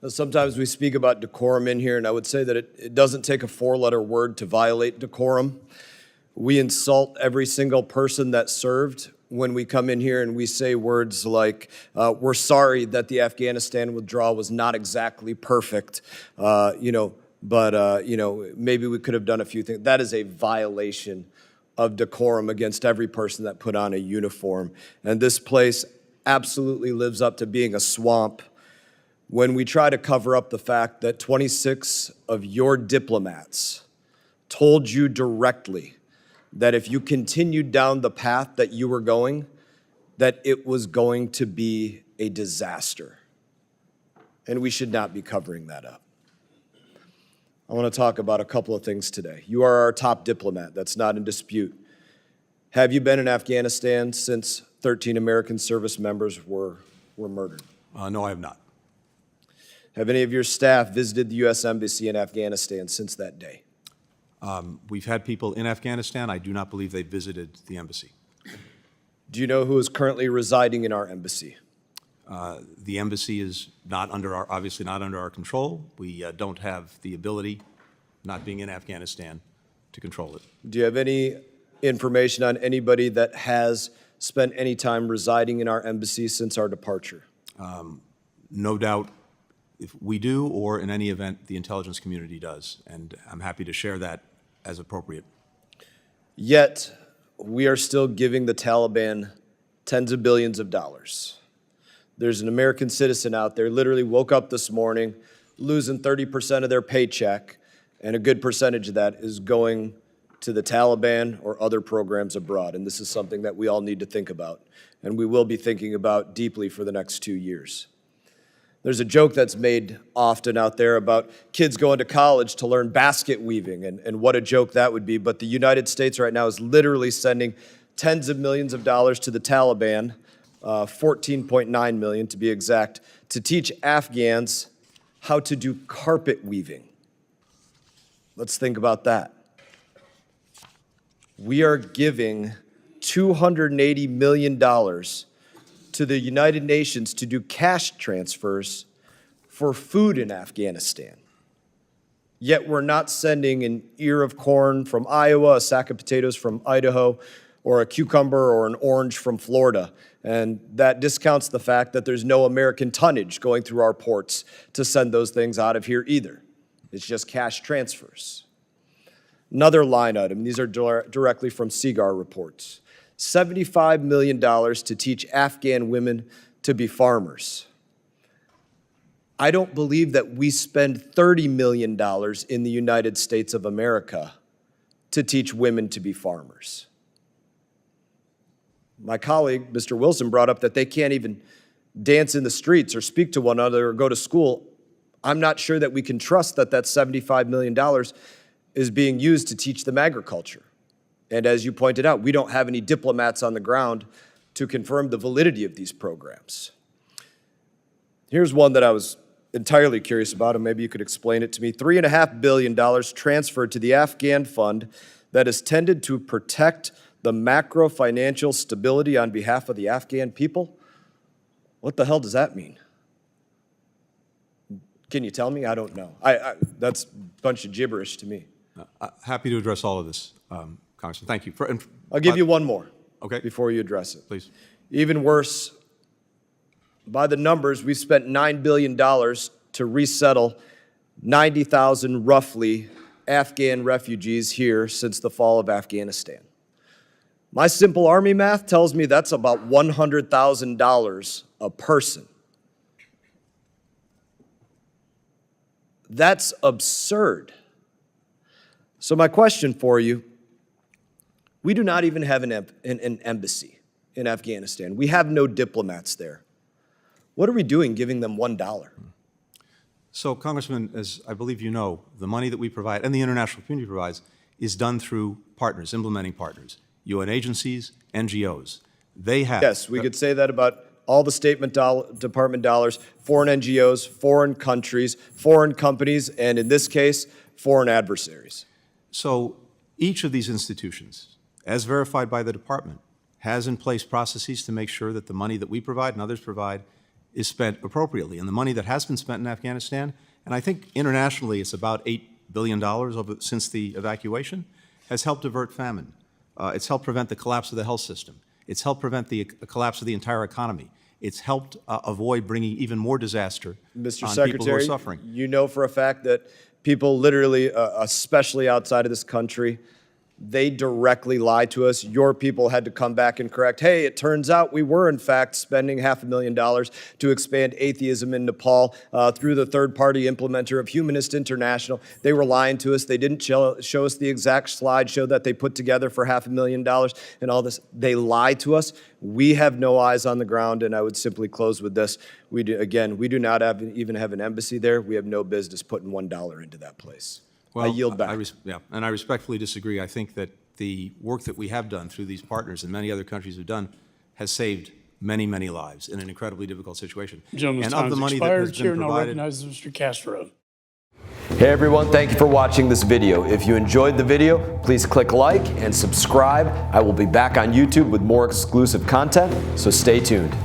Sometimes we speak about decorum in here, and I would say that it doesn't take a four-letter word to violate decorum. We insult every single person that served when we come in here and we say words like, we're sorry that the Afghanistan withdrawal was not exactly perfect, but maybe we could have done a few things. That is a violation of decorum against every person that put on a uniform. And this place absolutely lives up to being a swamp when we try to cover up the fact that 26 of your diplomats told you directly that if you continued down the path that you were going, that it was going to be a disaster. And we should not be covering that up. I want to talk about a couple of things today. You are our top diplomat. That's not in dispute. Have you been in Afghanistan since 13 American service members were murdered? No, I have not. Have any of your staff visited the U.S. Embassy in Afghanistan since that day? We've had people in Afghanistan. I do not believe they visited the embassy. Do you know who is currently residing in our embassy? The embassy is obviously not under our control. We don't have the ability, not being in Afghanistan, to control it. Do you have any information on anybody that has spent any time residing in our embassy since our departure? No doubt if we do, or in any event, the intelligence community does, and I'm happy to share that as appropriate. Yet, we are still giving the Taliban tens of billions of dollars. There's an American citizen out there, literally woke up this morning, losing 30% of their paycheck, and a good percentage of that is going to the Taliban or other programs abroad. And this is something that we all need to think about, and we will be thinking about deeply for the next 2 years. There's a joke that's made often out there about kids going to college to learn basket weaving, and what a joke that would be. But the United States right now is literally sending tens of millions of dollars to the Taliban, 14.9 million to be exact, to teach Afghans how to do carpet weaving. Let's think about that. We are giving $280 million to the United Nations to do cash transfers for food in Afghanistan. Yet we're not sending an ear of corn from Iowa, a sack of potatoes from Idaho, or a cucumber or an orange from Florida. And that discounts the fact that there's no American tonnage going through our ports to send those things out of here either. It's just cash transfers. Another line item, these are directly from CIGAR reports. $75 million to teach Afghan women to be farmers. I don't believe that we spend $30 million in the United States of America to teach women to be farmers. My colleague, Mr. Wilson, brought up that they can't even dance in the streets or speak to one another or go to school. I'm not sure that we can trust that that $75 million is being used to teach them agriculture. And as you pointed out, we don't have any diplomats on the ground to confirm the validity of these programs. Here's one that I was entirely curious about, and maybe you could explain it to me. $3.5 billion transferred to the Afghan fund that is tended to protect the macro financial stability on behalf of the Afghan people. What the hell does that mean? Can you tell me? I don't know. That's a bunch of gibberish to me. Happy to address all of this, Congressman. Thank you. I'll give you one more okay. before you address it. Please. Even worse, by the numbers, we've spent $9 billion to resettle 90,000, roughly, Afghan refugees here since the fall of Afghanistan. My simple Army math tells me that's about $100,000 a person. That's absurd. So my question for you, we do not even have an embassy in Afghanistan. We have no diplomats there. What are we doing giving them $1? So, Congressman, as I believe you know, the money that we provide and the international community provides is done through partners, implementing partners, UN agencies, NGOs. They have. Yes, we could say that about all the State Department dollars, foreign NGOs, foreign countries, foreign companies, and in this case, foreign adversaries. So each of these institutions, as verified by the department, has in place processes to make sure that the money that we provide and others provide is spent appropriately. And the money that has been spent in Afghanistan, and I think internationally it's about $8 billion since the evacuation, has helped avert famine. It's helped prevent the collapse of the health system. It's helped prevent the collapse of the entire economy. It's helped avoid bringing even more disaster Mr. on Secretary, people who are suffering. you know for a fact that people literally, especially outside of this country, they directly lie to us. Your people had to come back and correct, hey, it turns out we were in fact spending $500,000 to expand atheism in Nepal through the third-party implementer of Humanist International. They were lying to us. They didn't show us the exact slideshow that they put together for $500,000 and all this. They lied to us. We have no eyes on the ground, and I would simply close with this. We do not even have an embassy there. We have no business putting $1 into that place. Well, I yield back. And I respectfully disagree. I think that the work that we have done through these partners and many other countries have done has saved many, many lives in an incredibly difficult situation. Gentleman's and time of the has money expired. that has Chair been now provided, recognizes Mr. Castro. Hey everyone, thank you for watching this video. If you enjoyed the video, please click like and subscribe. I will be back on YouTube with more exclusive content, so stay tuned.